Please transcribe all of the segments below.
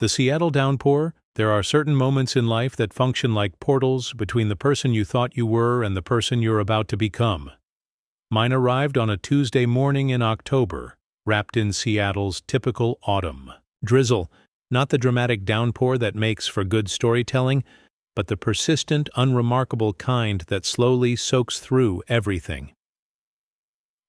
The Seattle downpour. There are certain moments in life that function like portals between the person you thought you were and the person you're about to become. Mine arrived on a Tuesday morning in October, wrapped in Seattle's typical autumn. Drizzle, not the dramatic downpour that makes for good storytelling, but the persistent, unremarkable kind that slowly soaks through everything.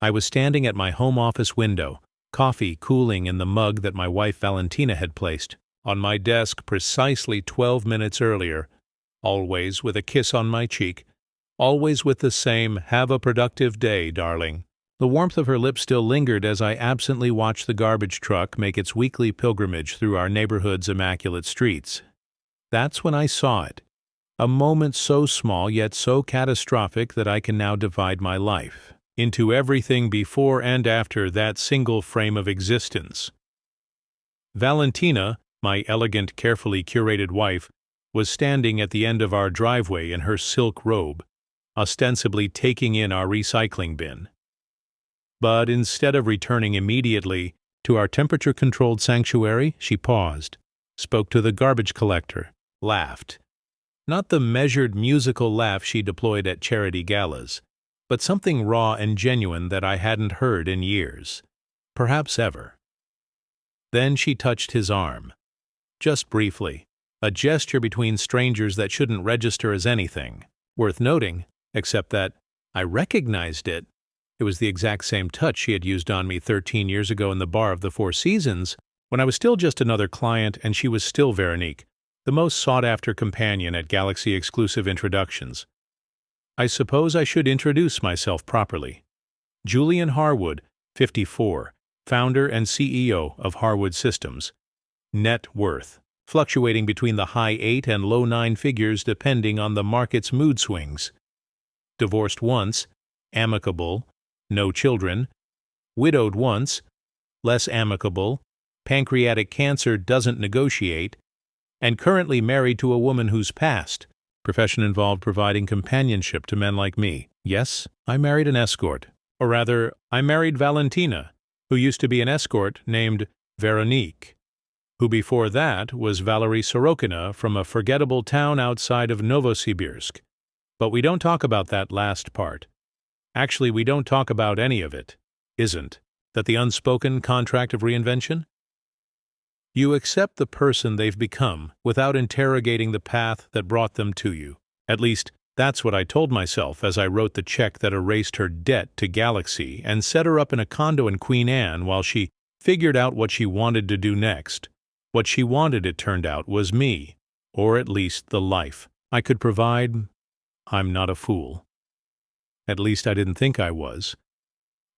I was standing at my home office window, coffee cooling in the mug that my wife Valentina had placed on my desk precisely 12 minutes earlier, always with a kiss on my cheek, always with the same "have a productive day, darling." The warmth of her lips still lingered as I absently watched the garbage truck make its weekly pilgrimage through our neighborhood's immaculate streets. That's when I saw it. A moment so small yet so catastrophic that I can now divide my life into everything before and after that single frame of existence. Valentina, my elegant, carefully curated wife, was standing at the end of our driveway in her silk robe, ostensibly taking in our recycling bin. But instead of returning immediately to our temperature-controlled sanctuary, she paused, spoke to the garbage collector, laughed. Not the measured musical laugh she deployed at charity galas, but something raw and genuine that I hadn't heard in years, perhaps ever. Then she touched his arm. Just briefly, a gesture between strangers that shouldn't register as anything worth noting, except that I recognized it. It was the exact same touch she had used on me 13 years ago in the bar of the Four Seasons, when I was still just another client and she was still Veronique, the most sought-after companion at Galaxy-exclusive introductions. I suppose I should introduce myself properly. Julian Harwood, 54, founder and CEO of Harwood Systems. Net worth, fluctuating between the high 8 and low 9 figures depending on the market's mood swings. Divorced once, amicable, no children. Widowed once, less amicable, pancreatic cancer doesn't negotiate, and currently married to a woman whose past profession involved providing companionship to men like me. Yes, I married an escort. Or rather, I married Valentina, who used to be an escort named Veronique, who before that was Valerie Sorokina from a forgettable town outside of Novosibirsk. But we don't talk about that last part. Actually, we don't talk about any of it. Isn't that the unspoken contract of reinvention? You accept the person they've become without interrogating the path that brought them to you. At least, that's what I told myself as I wrote the check that erased her debt to Galaxy and set her up in a condo in Queen Anne while she figured out what she wanted to do next. What she wanted, it turned out, was me, or at least the life I could provide. I'm not a fool. At least I didn't think I was.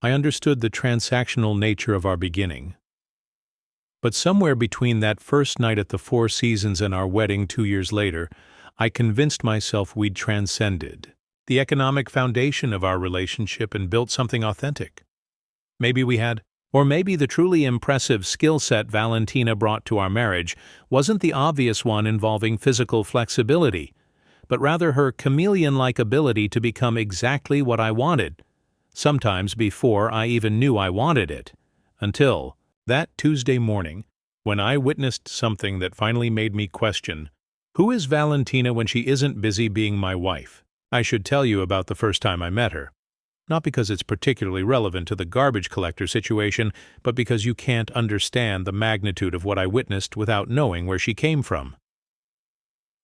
I understood the transactional nature of our beginning. But somewhere between that first night at the Four Seasons and our wedding 2 years later, I convinced myself we'd transcended the economic foundation of our relationship and built something authentic. Maybe we had. Or maybe the truly impressive skill set Valentina brought to our marriage wasn't the obvious one involving physical flexibility, but rather her chameleon-like ability to become exactly what I wanted, sometimes before I even knew I wanted it, until that Tuesday morning when I witnessed something that finally made me question, who is Valentina when she isn't busy being my wife? I should tell you about the first time I met her. Not because it's particularly relevant to the garbage collector situation, but because you can't understand the magnitude of what I witnessed without knowing where she came from.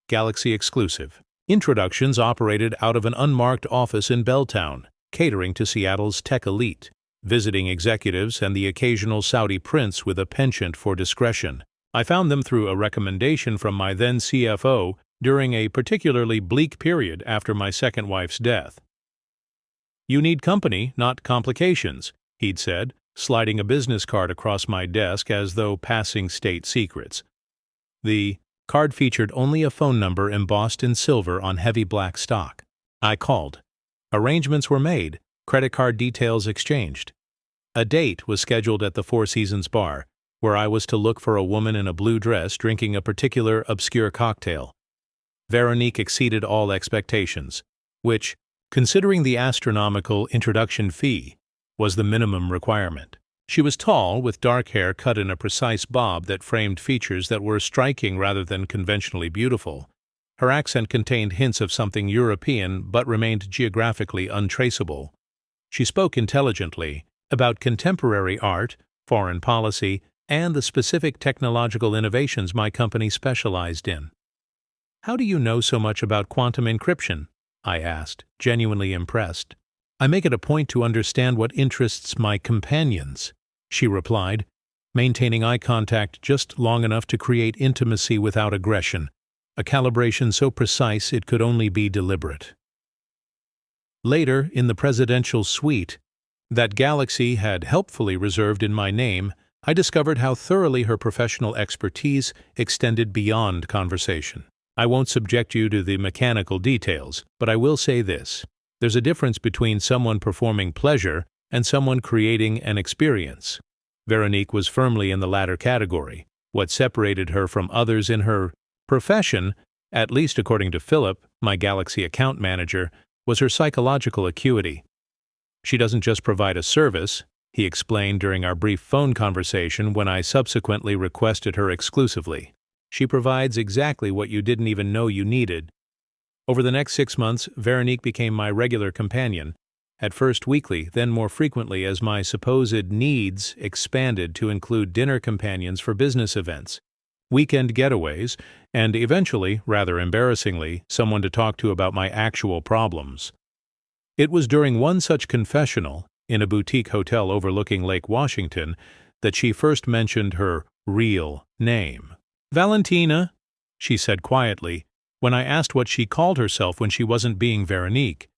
Galaxy exclusive. Introductions operated out of an unmarked office in Belltown, catering to Seattle's tech elite, visiting executives and the occasional Saudi prince with a penchant for discretion. I found them through a recommendation from my then CFO during a particularly bleak period after my second wife's death. "You need company, not complications," he'd said, sliding a business card across my desk as though passing state secrets. The card featured only a phone number embossed in silver on heavy black stock. I called. Arrangements were made, credit card details exchanged. A date was scheduled at the Four Seasons bar, where I was to look for a woman in a blue dress drinking a particular obscure cocktail. Veronique exceeded all expectations, which, considering the astronomical introduction fee, was the minimum requirement. She was tall, with dark hair cut in a precise bob that framed features that were striking rather than conventionally beautiful. Her accent contained hints of something European but remained geographically untraceable. She spoke intelligently about contemporary art, foreign policy, and the specific technological innovations my company specialized in. "How do you know so much about quantum encryption?" I asked, genuinely impressed. "I make it a point to understand what interests my companions," she replied, maintaining eye contact just long enough to create intimacy without aggression, a calibration so precise it could only be deliberate. Later, in the presidential suite that Galaxy had helpfully reserved in my name, I discovered how thoroughly her professional expertise extended beyond conversation. I won't subject you to the mechanical details, but I will say this. There's a difference between someone performing pleasure and someone creating an experience. Veronique was firmly in the latter category. What separated her from others in her profession, at least according to Philip, my Galaxy account manager, was her psychological acuity. "She doesn't just provide a service," he explained during our brief phone conversation when I subsequently requested her exclusively. "She provides exactly what you didn't even know you needed." Over the next 6 months, Veronique became my regular companion, at first weekly, then more frequently as my supposed needs expanded to include dinner companions for business events, weekend getaways, and eventually, rather embarrassingly, someone to talk to about my actual problems. It was during one such confessional, in a boutique hotel overlooking Lake Washington, that she first mentioned her real name. "Valentina," she said quietly, when I asked what she called herself when she wasn't being Veronique.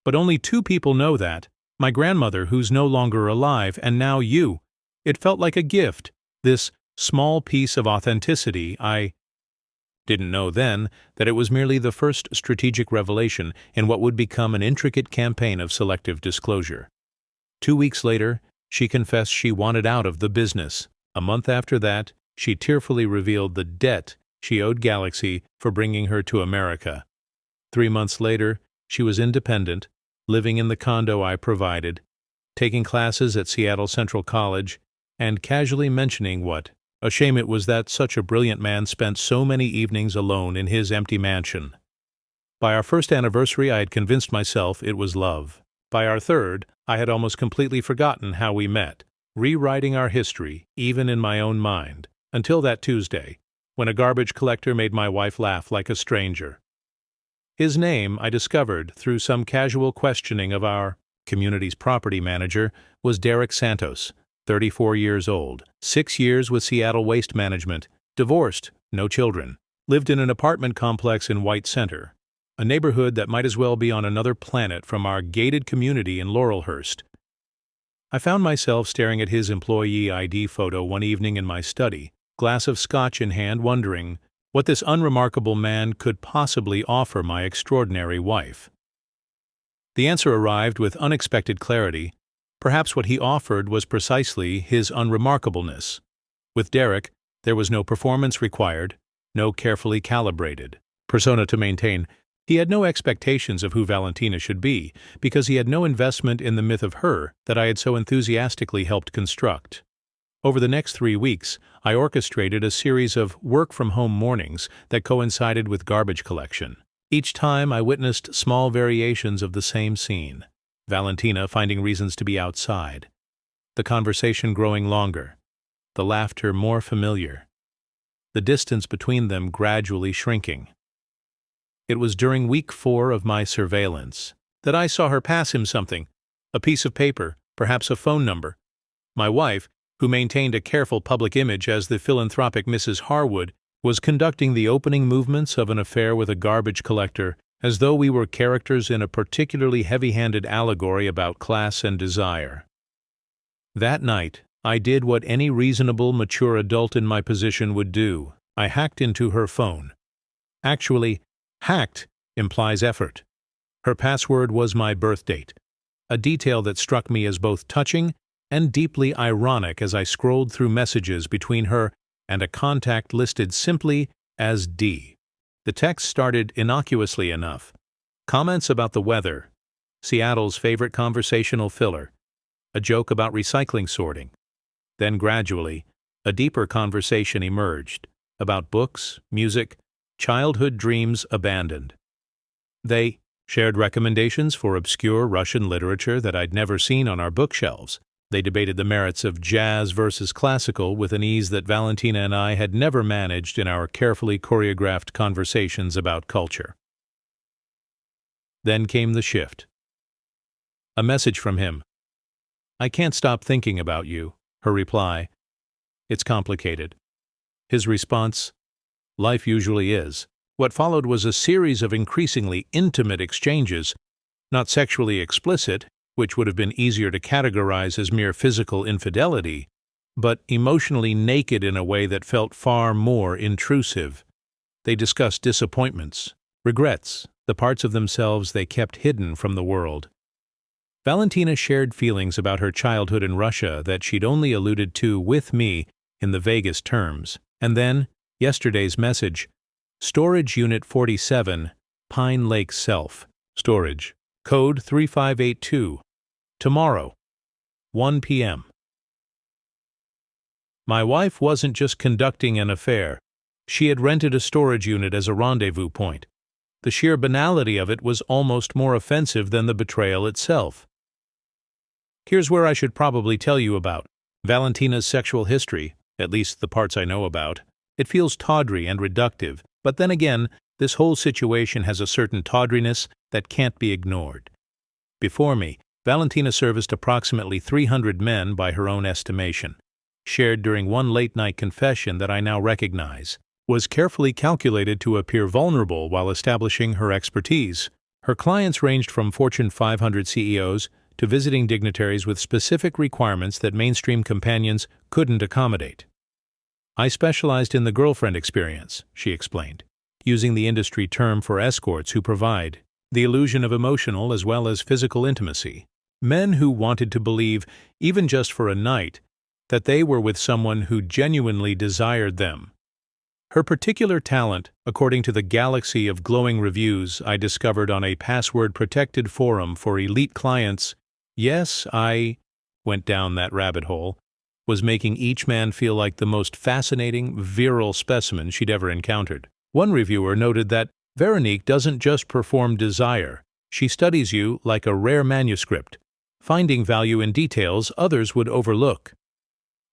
"But only 2 people know that. My grandmother, who's no longer alive, and now you. It felt like a gift, this small piece of authenticity. I didn't know then that it was merely the first strategic revelation in what would become an intricate campaign of selective disclosure. 2 weeks later, she confessed she wanted out of the business. A month after that, she tearfully revealed the debt she owed Galaxy for bringing her to America. 3 months later, she was independent, living in the condo I provided, taking classes at Seattle Central College, and casually mentioning what a shame it was that such a brilliant man spent so many evenings alone in his empty mansion. By our first anniversary, I had convinced myself it was love. By our third, I had almost completely forgotten how we met, rewriting our history, even in my own mind, until that Tuesday, when a garbage collector made my wife laugh like a stranger. His name, I discovered through some casual questioning of our community's property manager, was Derek Santos, 34 years old, 6 years with Seattle Waste Management, divorced, no children, lived in an apartment complex in White Center, a neighborhood that might as well be on another planet from our gated community in Laurelhurst. I found myself staring at his employee ID photo one evening in my study, glass of scotch in hand, wondering what this unremarkable man could possibly offer my extraordinary wife. The answer arrived with unexpected clarity. Perhaps what he offered was precisely his unremarkableness. With Derek, there was no performance required, no carefully calibrated persona to maintain. He had no expectations of who Valentina should be, because he had no investment in the myth of her that I had so enthusiastically helped construct. Over the next 3 weeks, I orchestrated a series of work-from-home mornings that coincided with garbage collection. Each time I witnessed small variations of the same scene, Valentina finding reasons to be outside, the conversation growing longer, the laughter more familiar, the distance between them gradually shrinking. It was during week 4 of my surveillance that I saw her pass him something, a piece of paper, perhaps a phone number. My wife, who maintained a careful public image as the philanthropic Mrs. Harwood, was conducting the opening movements of an affair with a garbage collector as though we were characters in a particularly heavy-handed allegory about class and desire. That night, I did what any reasonable, mature adult in my position would do. I hacked into her phone. Actually, hacked implies effort. Her password was my birth date, a detail that struck me as both touching and deeply ironic as I scrolled through messages between her and a contact listed simply as D. The text started innocuously enough. Comments about the weather, Seattle's favorite conversational filler, a joke about recycling sorting, Then gradually, a deeper conversation emerged about books, music, childhood dreams abandoned. They shared recommendations for obscure Russian literature that I'd never seen on our bookshelves. They debated the merits of jazz versus classical with an ease that Valentina and I had never managed in our carefully choreographed conversations about culture. Then came the shift. A message from him. "I can't stop thinking about you." Her reply. "It's complicated." His response. "Life usually is." What followed was a series of increasingly intimate exchanges, not sexually explicit, which would have been easier to categorize as mere physical infidelity, but emotionally naked in a way that felt far more intrusive. They discussed disappointments, regrets, the parts of themselves they kept hidden from the world. Valentina shared feelings about her childhood in Russia that she'd only alluded to with me in the vaguest terms. And then, yesterday's message, Storage Unit 47, Pine Lake Self. Storage. Code 3582. Tomorrow, 1 p.m. My wife wasn't just conducting an affair. She had rented a storage unit as a rendezvous point. The sheer banality of it was almost more offensive than the betrayal itself. Here's where I should probably tell you about Valentina's sexual history, at least the parts I know about. It feels tawdry and reductive, but then again, this whole situation has a certain tawdriness that can't be ignored. Before me, Valentina serviced approximately 300 men by her own estimation, shared during one late-night confession that I now recognize, was carefully calculated to appear vulnerable while establishing her expertise. Her clients ranged from Fortune 500 CEOs to visiting dignitaries with specific requirements that mainstream companions couldn't accommodate. "I specialized in the girlfriend experience," she explained, using the industry term for escorts who provide the illusion of emotional as well as physical intimacy. Men who wanted to believe, even just for a night, that they were with someone who genuinely desired them. Her particular talent, according to the galaxy of glowing reviews I discovered on a password-protected forum for elite clients, yes, I went down that rabbit hole, was making each man feel like the most fascinating, virile specimen she'd ever encountered. One reviewer noted that Veronique doesn't just perform desire, she studies you like a rare manuscript, finding value in details others would overlook.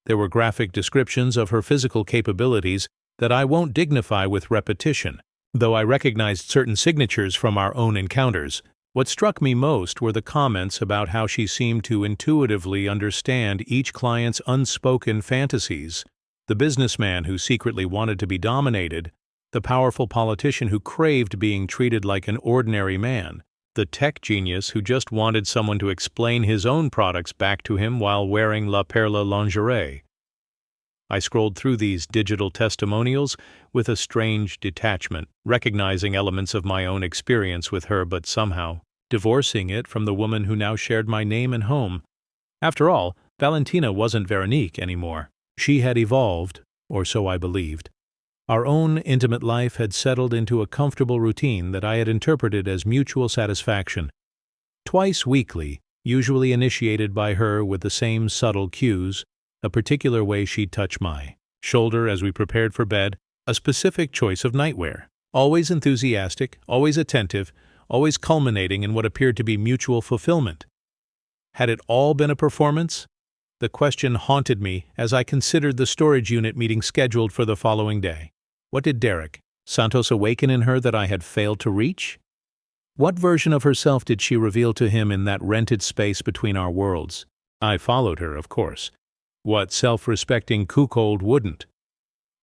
There were graphic descriptions of her physical capabilities that I won't dignify with repetition, though I recognized certain signatures from our own encounters. What struck me most were the comments about how she seemed to intuitively understand each client's unspoken fantasies, the businessman who secretly wanted to be dominated, the powerful politician who craved being treated like an ordinary man, the tech genius who just wanted someone to explain his own products back to him while wearing La Perla lingerie. I scrolled through these digital testimonials with a strange detachment, recognizing elements of my own experience with her but somehow divorcing it from the woman who now shared my name and home. After all, Valentina wasn't Veronique anymore. She had evolved, or so I believed. Our own intimate life had settled into a comfortable routine that I had interpreted as mutual satisfaction. Twice weekly, usually initiated by her with the same subtle cues, a particular way she'd touch my shoulder as we prepared for bed, a specific choice of nightwear. Always enthusiastic, always attentive, always culminating in what appeared to be mutual fulfillment. Had it all been a performance? The question haunted me as I considered the storage unit meeting scheduled for the following day. What did Derek Santos awaken in her that I had failed to reach? What version of herself did she reveal to him in that rented space between our worlds? I followed her, of course. What self-respecting cuckold wouldn't?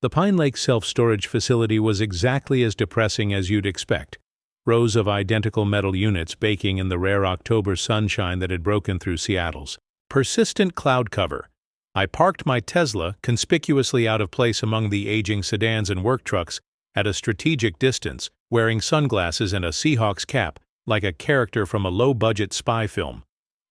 The Pine Lake self-storage facility was exactly as depressing as you'd expect. Rows of identical metal units baking in the rare October sunshine that had broken through Seattle's persistent cloud cover. I parked my Tesla, conspicuously out of place among the aging sedans and work trucks, at a strategic distance, wearing sunglasses and a Seahawks cap, like a character from a low-budget spy film.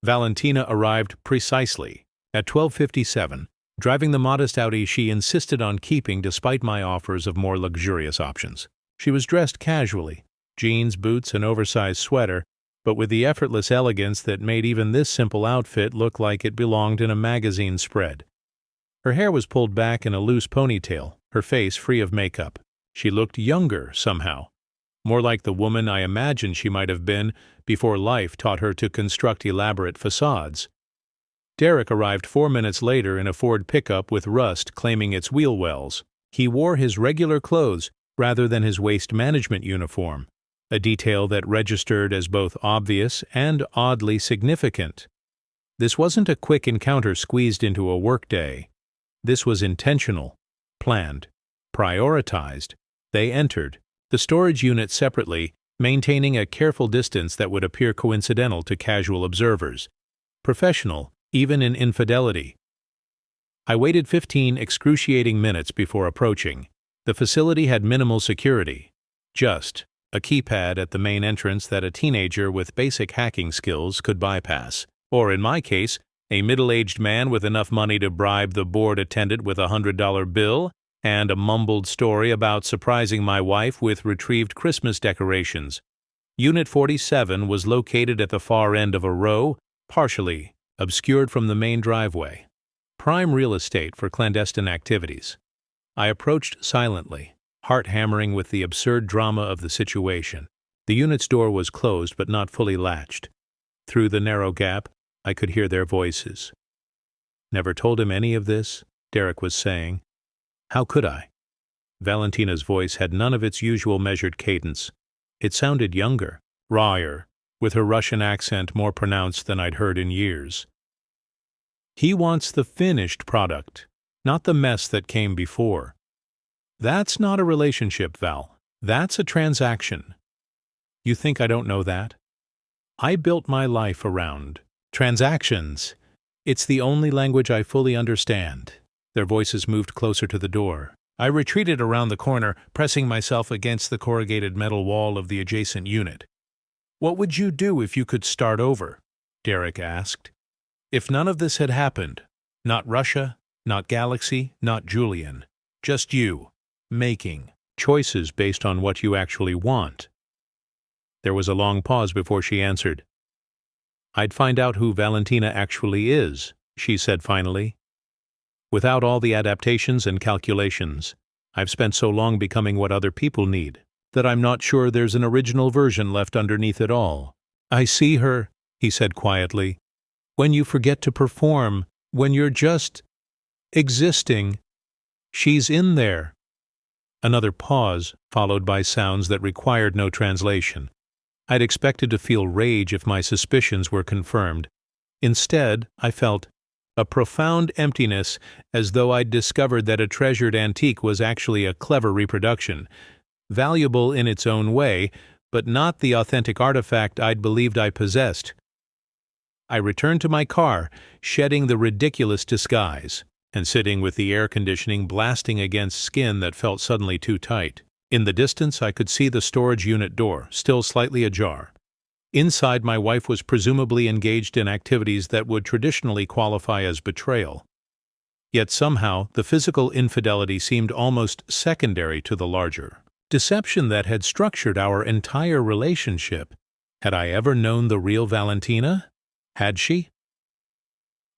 Valentina arrived precisely at 12:57, driving the modest Audi she insisted on keeping despite my offers of more luxurious options. She was dressed casually, jeans, boots, and oversized sweater, but with the effortless elegance that made even this simple outfit look like it belonged in a magazine spread. Her hair was pulled back in a loose ponytail, her face free of makeup. She looked younger, somehow. More like the woman I imagined she might have been before life taught her to construct elaborate facades. Derek arrived 4 minutes later in a Ford pickup with rust claiming its wheel wells. He wore his regular clothes rather than his waste management uniform, a detail that registered as both obvious and oddly significant. This wasn't a quick encounter squeezed into a workday. This was intentional, planned, prioritized. They entered the storage unit separately, maintaining a careful distance that would appear coincidental to casual observers. Professional, even in infidelity. I waited 15 excruciating minutes before approaching. The facility had minimal security. Just a keypad at the main entrance that a teenager with basic hacking skills could bypass. Or, in my case, a middle-aged man with enough money to bribe the board attendant with a $100 bill and a mumbled story about surprising my wife with retrieved Christmas decorations. Unit 47 was located at the far end of a row, partially obscured from the main driveway. Prime real estate for clandestine activities. I approached silently, heart hammering with the absurd drama of the situation. The unit's door was closed but not fully latched. Through the narrow gap, I could hear their voices. "Never told him any of this?" Derek was saying. "How could I?" Valentina's voice had none of its usual measured cadence. It sounded younger, rawer, with her Russian accent more pronounced than I'd heard in years. "He wants the finished product, not the mess that came before. That's not a relationship, Val. That's a transaction. You think I don't know that? I built my life around transactions. It's the only language I fully understand." Their voices moved closer to the door. I retreated around the corner, pressing myself against the corrugated metal wall of the adjacent unit. "What would you do if you could start over?" Derek asked. "If none of this had happened, not Russia, not Galaxy, not Julian, just you, making choices based on what you actually want." There was a long pause before she answered. "I'd find out who Valentina actually is," she said finally. "Without all the adaptations and calculations, I've spent so long becoming what other people need that I'm not sure there's an original version left underneath it all. I see her," he said quietly, "when you forget to perform, when you're just existing. She's in there." Another pause, followed by sounds that required no translation. I'd expected to feel rage if my suspicions were confirmed. Instead, I felt a profound emptiness, as though I'd discovered that a treasured antique was actually a clever reproduction, valuable in its own way, but not the authentic artifact I'd believed I possessed. I returned to my car, shedding the ridiculous disguise, and sitting with the air conditioning blasting against skin that felt suddenly too tight. In the distance, I could see the storage unit door, still slightly ajar. Inside, my wife was presumably engaged in activities that would traditionally qualify as betrayal. Yet somehow, the physical infidelity seemed almost secondary to the larger deception that had structured our entire relationship. Had I ever known the real Valentina? Had she?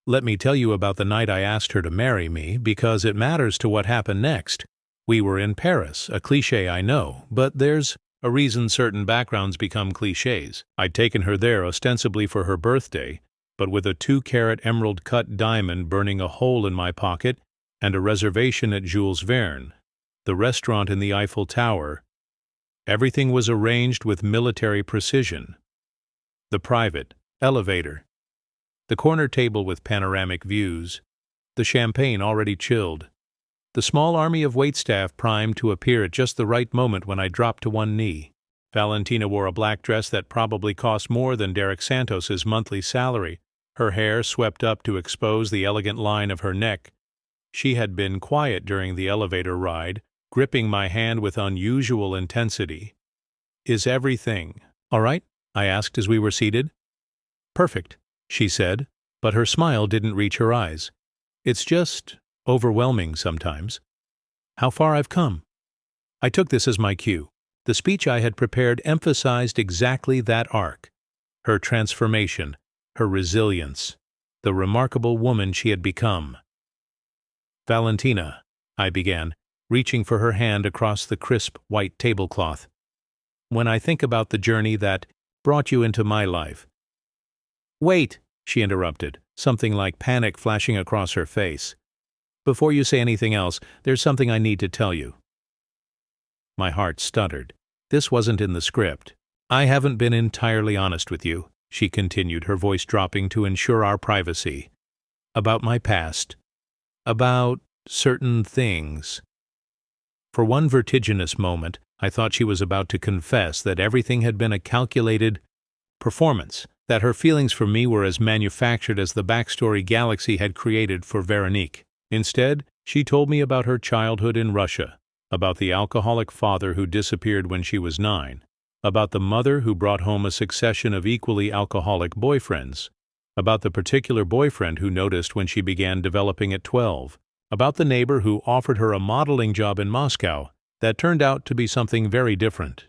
Let me tell you about the night I asked her to marry me, because it matters to what happened next. We were in Paris, a cliché I know, but there's a reason certain backgrounds become clichés. I'd taken her there ostensibly for her birthday, but with a 2-carat emerald-cut diamond burning a hole in my pocket and a reservation at Jules Verne, the restaurant in the Eiffel Tower. Everything was arranged with military precision. The private elevator, the corner table with panoramic views, the champagne already chilled, the small army of waitstaff primed to appear at just the right moment when I dropped to one knee. Valentina wore a black dress that probably cost more than Derek Santos's monthly salary, her hair swept up to expose the elegant line of her neck. She had been quiet during the elevator ride, gripping my hand with unusual intensity. "Is everything all right?" I asked as we were seated. "Perfect," she said, but her smile didn't reach her eyes. "It's just overwhelming sometimes. How far I've come." I took this as my cue. The speech I had prepared emphasized exactly that arc. Her transformation, her resilience, the remarkable woman she had become. Valentina, I began, reaching for her hand across the crisp white tablecloth. When I think about the journey that brought you into my life— Wait, she interrupted, something like panic flashing across her face. Before you say anything else, there's something I need to tell you. My heart stuttered. This wasn't in the script. I haven't been entirely honest with you, she continued, her voice dropping to ensure our privacy. About my past. About certain things. For one vertiginous moment, I thought she was about to confess that everything had been a calculated performance, that her feelings for me were as manufactured as the backstory Galaxy had created for Veronique. Instead, she told me about her childhood in Russia, about the alcoholic father who disappeared when she was 9, about the mother who brought home a succession of equally alcoholic boyfriends, about the particular boyfriend who noticed when she began developing at 12, about the neighbor who offered her a modeling job in Moscow that turned out to be something very different.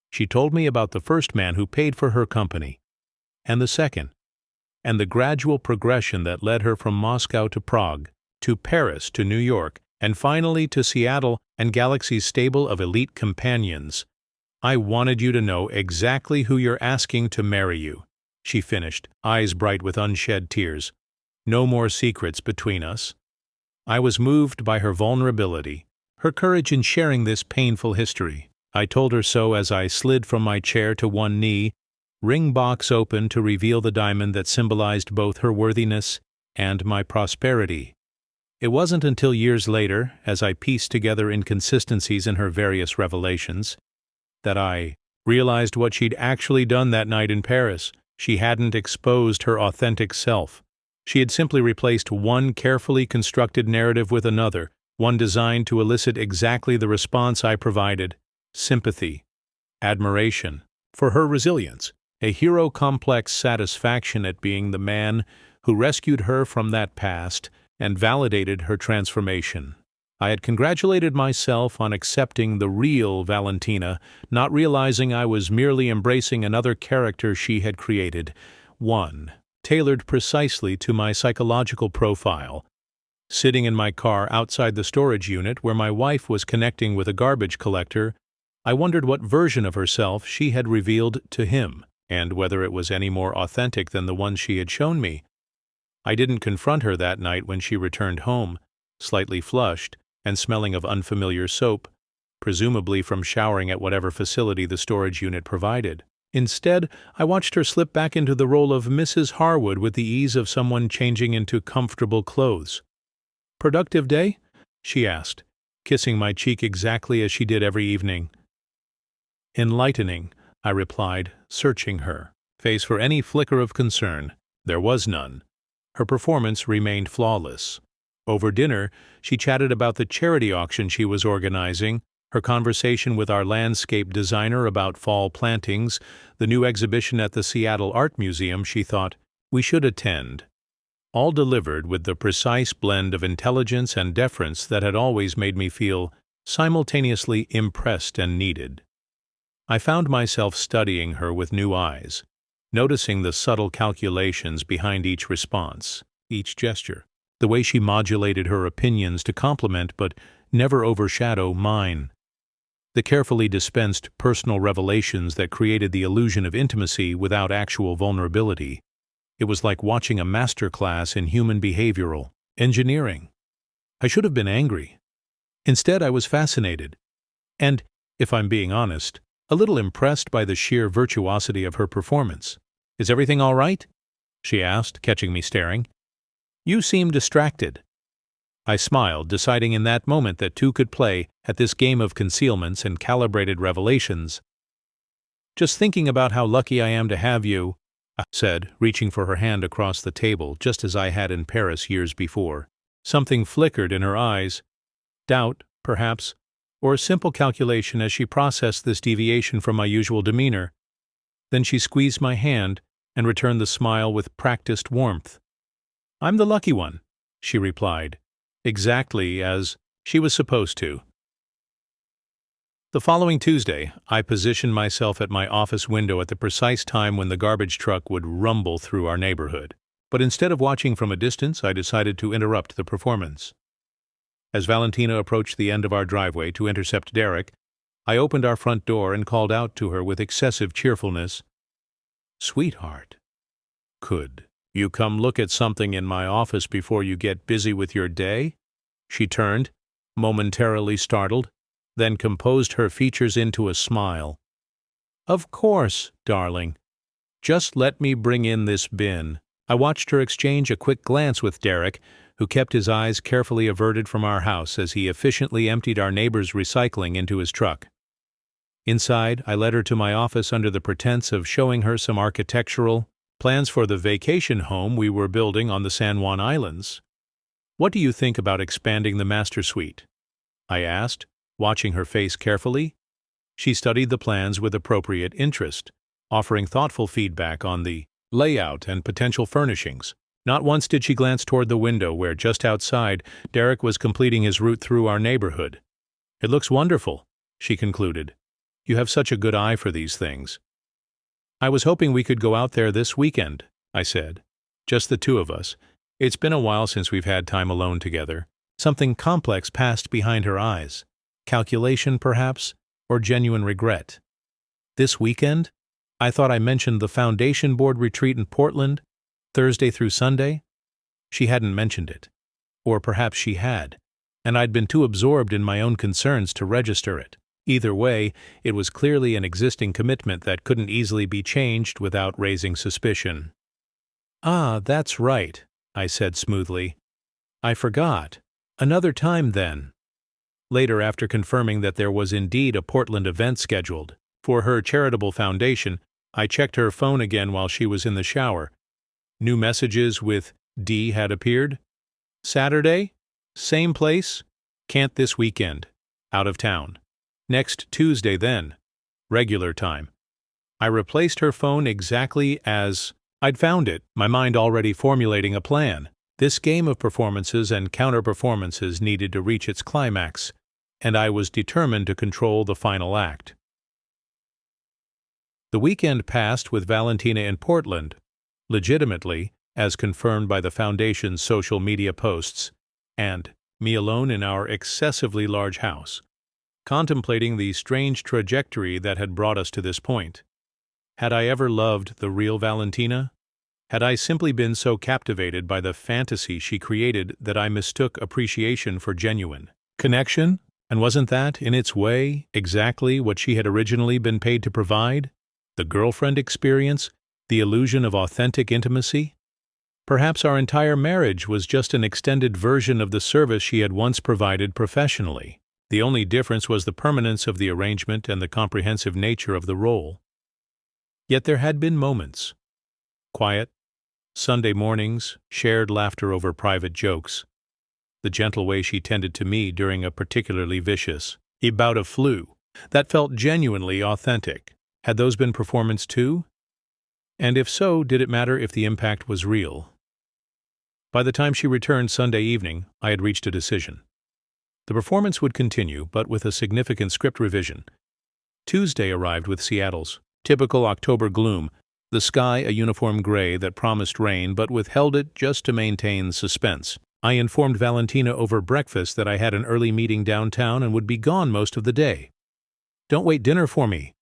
She told me about the first man who paid for her company, and the second, and the gradual progression that led her from Moscow to Prague, to Paris, to New York, and finally to Seattle and Galaxy's stable of elite companions. I wanted you to know exactly who you're asking to marry you, she finished, eyes bright with unshed tears. No more secrets between us. I was moved by her vulnerability, her courage in sharing this painful history. I told her so as I slid from my chair to one knee, ring box open to reveal the diamond that symbolized both her worthiness and my prosperity. It wasn't until years later, as I pieced together inconsistencies in her various revelations, that I realized what she'd actually done that night in Paris. She hadn't exposed her authentic self. She had simply replaced one carefully constructed narrative with another, one designed to elicit exactly the response I provided: sympathy, admiration for her resilience, a hero-complex satisfaction at being the man who rescued her from that past and validated her transformation. I had congratulated myself on accepting the real Valentina, not realizing I was merely embracing another character she had created, one tailored precisely to my psychological profile. Sitting in my car outside the storage unit where my wife was connecting with a garbage collector, I wondered what version of herself she had revealed to him, and whether it was any more authentic than the one she had shown me. I didn't confront her that night when she returned home, slightly flushed and smelling of unfamiliar soap, presumably from showering at whatever facility the storage unit provided. Instead, I watched her slip back into the role of Mrs. Harwood with the ease of someone changing into comfortable clothes. "Productive day?" she asked, kissing my cheek exactly as she did every evening. "Enlightening," I replied, searching her face for any flicker of concern. There was none. Her performance remained flawless. Over dinner, she chatted about the charity auction she was organizing, her conversation with our landscape designer about fall plantings, the new exhibition at the Seattle Art Museum she thought we should attend. All delivered with the precise blend of intelligence and deference that had always made me feel simultaneously impressed and needed. I found myself studying her with new eyes, noticing the subtle calculations behind each response, each gesture, the way she modulated her opinions to complement but never overshadow mine, the carefully dispensed personal revelations that created the illusion of intimacy without actual vulnerability. It was like watching a master class in human behavioral engineering. I should have been angry. Instead, I was fascinated, and, if I'm being honest, a little impressed by the sheer virtuosity of her performance. "Is everything all right?" she asked, catching me staring. "You seem distracted." I smiled, deciding in that moment that two could play at this game of concealments and calibrated revelations. "Just thinking about how lucky I am to have you," I said, reaching for her hand across the table, just as I had in Paris years before. Something flickered in her eyes. Doubt, perhaps, or a simple calculation as she processed this deviation from my usual demeanor. Then she squeezed my hand and returned the smile with practiced warmth. "I'm the lucky one," she replied, exactly as she was supposed to. The following Tuesday, I positioned myself at my office window at the precise time when the garbage truck would rumble through our neighborhood. But instead of watching from a distance, I decided to interrupt the performance. As Valentina approached the end of our driveway to intercept Derek, I opened our front door and called out to her with excessive cheerfulness, "Sweetheart, could you come look at something in my office before you get busy with your day?" She turned, momentarily startled, then composed her features into a smile. "Of course, darling. Just let me bring in this bin." I watched her exchange a quick glance with Derek, who kept his eyes carefully averted from our house as he efficiently emptied our neighbor's recycling into his truck. Inside, I led her to my office under the pretense of showing her some architectural plans for the vacation home we were building on the San Juan Islands. "What do you think about expanding the master suite?" I asked, watching her face carefully. She studied the plans with appropriate interest, offering thoughtful feedback on the layout and potential furnishings. Not once did she glance toward the window where, just outside, Derek was completing his route through our neighborhood. "It looks wonderful," she concluded. "You have such a good eye for these things." "I was hoping we could go out there this weekend," I said. "Just the two of us. It's been a while since we've had time alone together." Something complex passed behind her eyes. Calculation, perhaps, or genuine regret. "This weekend? I thought I mentioned the Foundation Board retreat in Portland, Thursday through Sunday." She hadn't mentioned it. Or perhaps she had, and I'd been too absorbed in my own concerns to register it. Either way, it was clearly an existing commitment that couldn't easily be changed without raising suspicion. "Ah, that's right," I said smoothly. "I forgot. Another time, then." Later, after confirming that there was indeed a Portland event scheduled for her charitable foundation, I checked her phone again while she was in the shower. New messages with D had appeared. "Saturday? Same place? Can't this weekend. Out of town. Next Tuesday then. Regular time." I replaced her phone exactly as I'd found it, my mind already formulating a plan. This game of performances and counter-performances needed to reach its climax, and I was determined to control the final act. The weekend passed with Valentina in Portland, legitimately, as confirmed by the Foundation's social media posts, and me alone in our excessively large house, contemplating the strange trajectory that had brought us to this point. Had I ever loved the real Valentina? Had I simply been so captivated by the fantasy she created that I mistook appreciation for genuine connection? And wasn't that, in its way, exactly what she had originally been paid to provide? The girlfriend experience, the illusion of authentic intimacy? Perhaps our entire marriage was just an extended version of the service she had once provided professionally. The only difference was the permanence of the arrangement and the comprehensive nature of the role. Yet there had been moments. Quiet, Sunday mornings, shared laughter over private jokes. The gentle way she tended to me during a particularly vicious bout of flu that felt genuinely authentic. Had those been performance too? And if so, did it matter if the impact was real? By the time she returned Sunday evening, I had reached a decision. The performance would continue, but with a significant script revision. Tuesday arrived with Seattle's typical October gloom, the sky a uniform gray that promised rain but withheld it just to maintain suspense. I informed Valentina over breakfast that I had an early meeting downtown and would be gone most of the day. "Don't wait dinner for me,"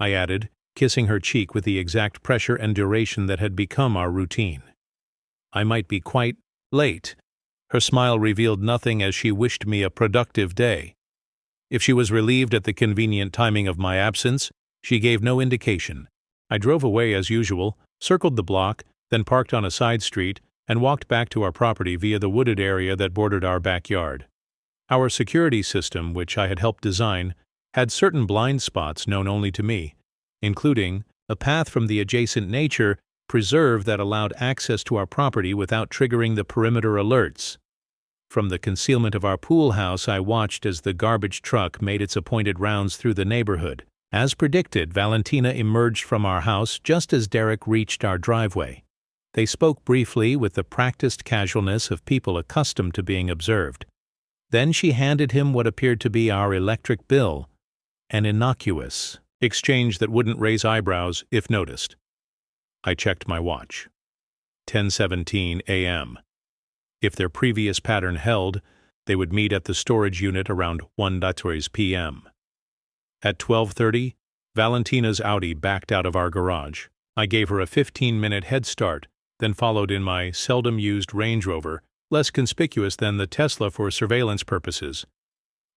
I added, kissing her cheek with the exact pressure and duration that had become our routine. "I might be quite late." Her smile revealed nothing as she wished me a productive day. If she was relieved at the convenient timing of my absence, she gave no indication. I drove away as usual, circled the block, then parked on a side street, and walked back to our property via the wooded area that bordered our backyard. Our security system, which I had helped design, had certain blind spots known only to me, including a path from the adjacent nature preserve that allowed access to our property without triggering the perimeter alerts. From the concealment of our pool house, I watched as the garbage truck made its appointed rounds through the neighborhood. As predicted, Valentina emerged from our house just as Derek reached our driveway. They spoke briefly with the practiced casualness of people accustomed to being observed. Then she handed him what appeared to be our electric bill, an innocuous exchange that wouldn't raise eyebrows if noticed. I checked my watch. 10:17 a.m. If their previous pattern held, They would meet at the storage unit around 1:00 p.m. At 12:30, Valentina's Audi backed out of our garage. I gave her a 15-minute head start, then followed in my seldom-used Range Rover, less conspicuous than the Tesla for surveillance purposes.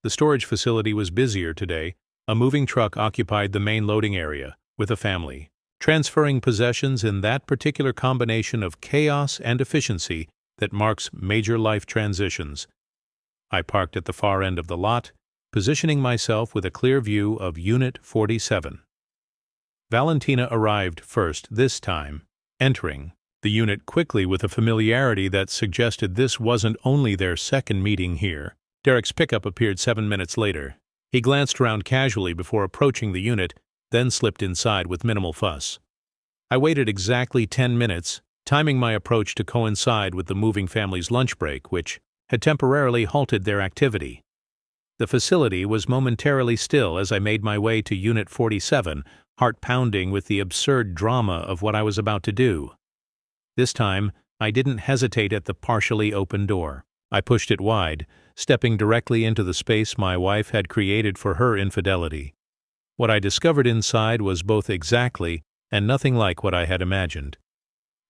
The storage facility was busier today. A moving truck occupied the main loading area, with a family, transferring possessions in that particular combination of chaos and efficiency that marks major life transitions. I parked at the far end of the lot, positioning myself with a clear view of Unit 47. Valentina arrived first this time, entering the unit quickly with a familiarity that suggested this wasn't only their second meeting here. Derek's pickup appeared 7 minutes later. He glanced around casually before approaching the unit, then slipped inside with minimal fuss. I waited exactly 10 minutes, timing my approach to coincide with the moving family's lunch break, which had temporarily halted their activity. The facility was momentarily still as I made my way to Unit 47, heart pounding with the absurd drama of what I was about to do. This time, I didn't hesitate at the partially open door. I pushed it wide, stepping directly into the space my wife had created for her infidelity. What I discovered inside was both exactly and nothing like what I had imagined.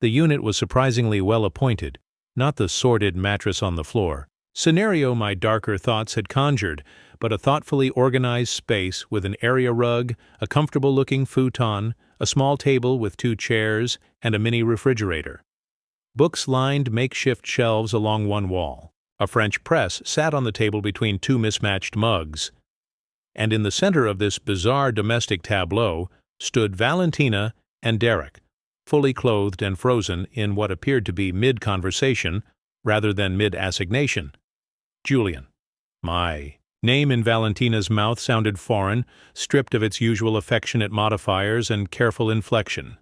The unit was surprisingly well appointed, not the sordid mattress on the floor, scenario my darker thoughts had conjured, but a thoughtfully organized space with an area rug, a comfortable-looking futon, a small table with 2 chairs, and a mini refrigerator. Books lined makeshift shelves along one wall. A French press sat on the table between 2 mismatched mugs. And in the center of this bizarre domestic tableau stood Valentina and Derek, fully clothed and frozen in what appeared to be mid-conversation rather than mid-assignation. Julian. My name in Valentina's mouth sounded foreign, stripped of its usual affectionate modifiers and careful inflection.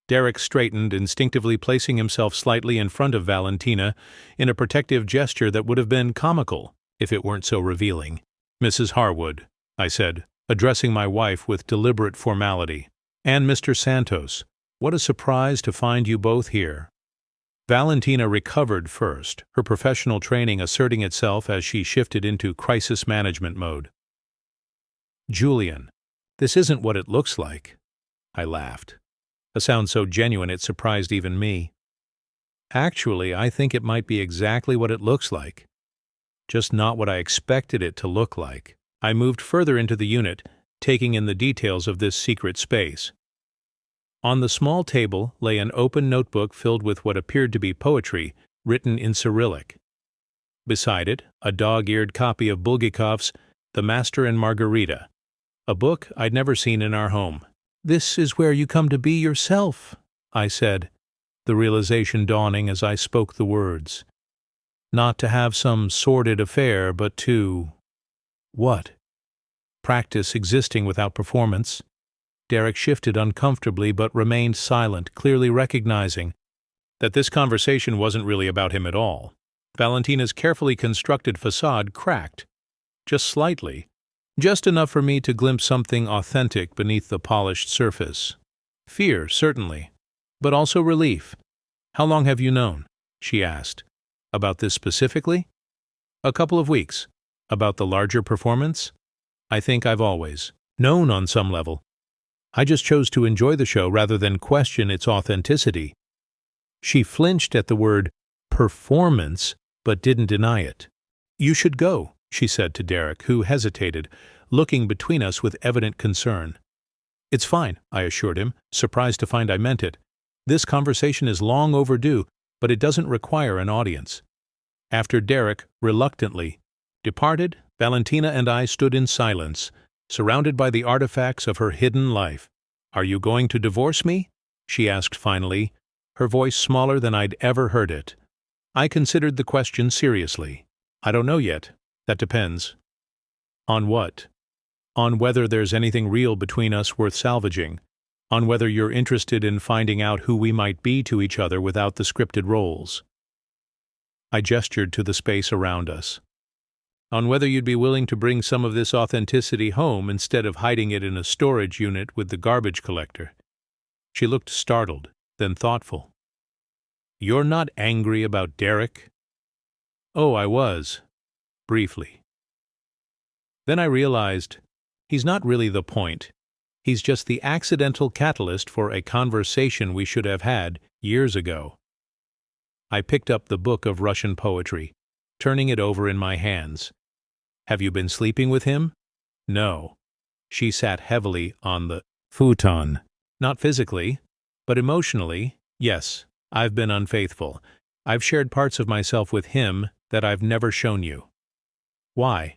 Derek straightened, instinctively placing himself slightly in front of Valentina in a protective gesture that would have been comical if it weren't so revealing. "Mrs. Harwood," I said, addressing my wife with deliberate formality, "and Mr. Santos, what a surprise to find you both here." Valentina recovered first, her professional training asserting itself as she shifted into crisis management mode. "Julian, this isn't what it looks like." I laughed, a sound so genuine it surprised even me. "Actually, I think it might be exactly what it looks like. Just not what I expected it to look like." I moved further into the unit, taking in the details of this secret space. On the small table lay an open notebook filled with what appeared to be poetry, written in Cyrillic. Beside it, a dog-eared copy of Bulgakov's The Master and Margarita, a book I'd never seen in our home. "This is where you come to be yourself," I said, the realization dawning as I spoke the words. Not to have some sordid affair, but to... what? Practice existing without performance. Derek shifted uncomfortably but remained silent, clearly recognizing that this conversation wasn't really about him at all. Valentina's carefully constructed facade cracked, just slightly, just enough for me to glimpse something authentic beneath the polished surface. Fear, certainly, but also relief. "How long have you known?" she asked. "About this specifically?" "A couple of weeks." "About the larger performance?" "I think I've always known on some level. I just chose to enjoy the show rather than question its authenticity." She flinched at the word performance, but didn't deny it. "You should go," she said to Derek, who hesitated, looking between us with evident concern. "It's fine," I assured him, surprised to find I meant it. "This conversation is long overdue, but it doesn't require an audience." After Derek, reluctantly, departed, Valentina and I stood in silence, surrounded by the artifacts of her hidden life. "Are you going to divorce me?" she asked finally, her voice smaller than I'd ever heard it. I considered the question seriously. "I don't know yet. That depends." "On what?" "On whether there's anything real between us worth salvaging. On whether you're interested in finding out who we might be to each other without the scripted roles." I gestured to the space around us. "On whether you'd be willing to bring some of this authenticity home instead of hiding it in a storage unit with the garbage collector." She looked startled, then thoughtful. "You're not angry about Derek?" "Oh, I was, briefly. Then I realized he's not really the point. He's just the accidental catalyst for a conversation we should have had years ago. I picked up the book of Russian poetry, turning it over in my hands. Have you been sleeping with him? No. She sat heavily on the futon. Not physically, but emotionally, yes, I've been unfaithful. I've shared parts of myself with him that I've never shown you. Why?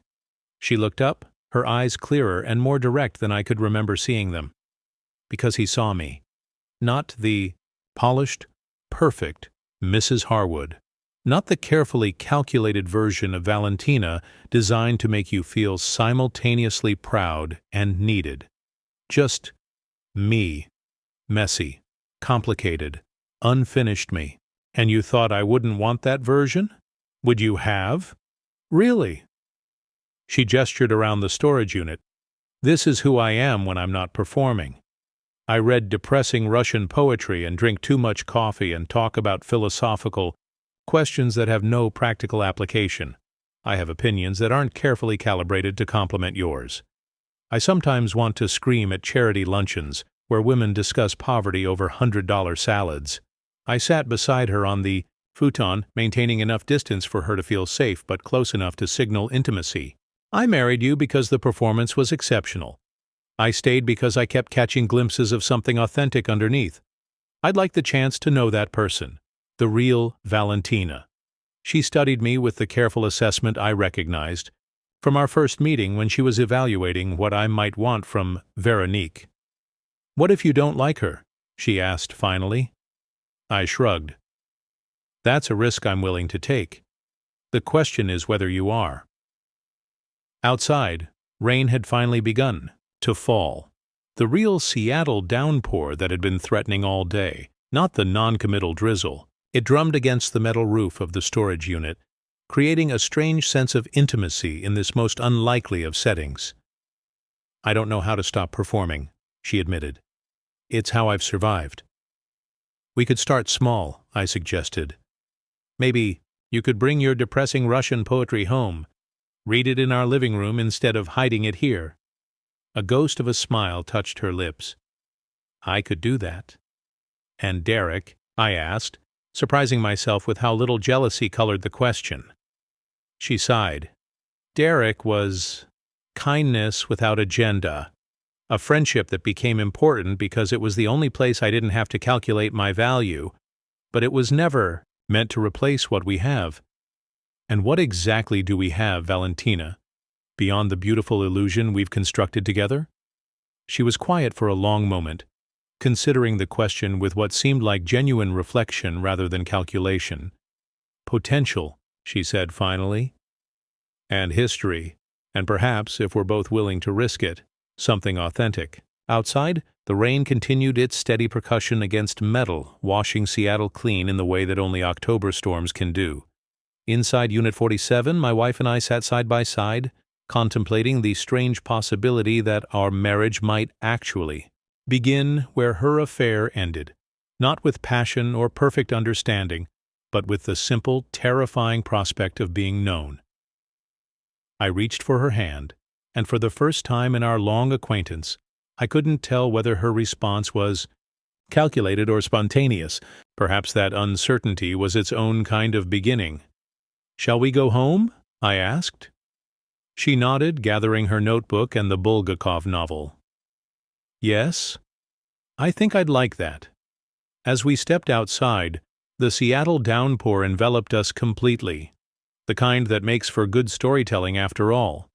She looked up, her eyes clearer and more direct than I could remember seeing them. Because he saw me. Not the polished, perfect Mrs. Harwood. Not the carefully calculated version of Valentina designed to make you feel simultaneously proud and needed. Just me. Messy, complicated, unfinished me. And you thought I wouldn't want that version? Would you have? Really? She gestured around the storage unit. This is who I am when I'm not performing. I read depressing Russian poetry and drink too much coffee and talk about philosophical questions that have no practical application. I have opinions that aren't carefully calibrated to complement yours. I sometimes want to scream at charity luncheons where women discuss poverty over $100 salads. I sat beside her on the futon, maintaining enough distance for her to feel safe but close enough to signal intimacy. I married you because the performance was exceptional. I stayed because I kept catching glimpses of something authentic underneath. I'd like the chance to know that person, the real Valentina. She studied me with the careful assessment I recognized from our first meeting when she was evaluating what I might want from Veronique. What if you don't like her? She asked finally. I shrugged. That's a risk I'm willing to take. The question is whether you are. Outside, rain had finally begun to fall. The real Seattle downpour that had been threatening all day, not the non-committal drizzle. It drummed against the metal roof of the storage unit, creating a strange sense of intimacy in this most unlikely of settings. I don't know how to stop performing, she admitted. It's how I've survived. We could start small, I suggested. Maybe you could bring your depressing Russian poetry home, read it in our living room instead of hiding it here. A ghost of a smile touched her lips. I could do that. And Derek? I asked, surprising myself with how little jealousy colored the question. She sighed. Derek was kindness without agenda, a friendship that became important because it was the only place I didn't have to calculate my value, but it was never meant to replace what we have. And what exactly do we have, Valentina, beyond the beautiful illusion we've constructed together? She was quiet for a long moment, considering the question with what seemed like genuine reflection rather than calculation. Potential, she said finally. And history, and perhaps, if we're both willing to risk it, something authentic. Outside, the rain continued its steady percussion against metal, washing Seattle clean in the way that only October storms can do. Inside Unit 47, my wife and I sat side by side, contemplating the strange possibility that our marriage might actually begin where her affair ended, not with passion or perfect understanding, but with the simple, terrifying prospect of being known. I reached for her hand, and for the first time in our long acquaintance, I couldn't tell whether her response was calculated or spontaneous. Perhaps that uncertainty was its own kind of beginning. Shall we go home? I asked. She nodded, gathering her notebook and the Bulgakov novel. Yes, I think I'd like that. As we stepped outside, the Seattle downpour enveloped us completely, the kind that makes for good storytelling after all.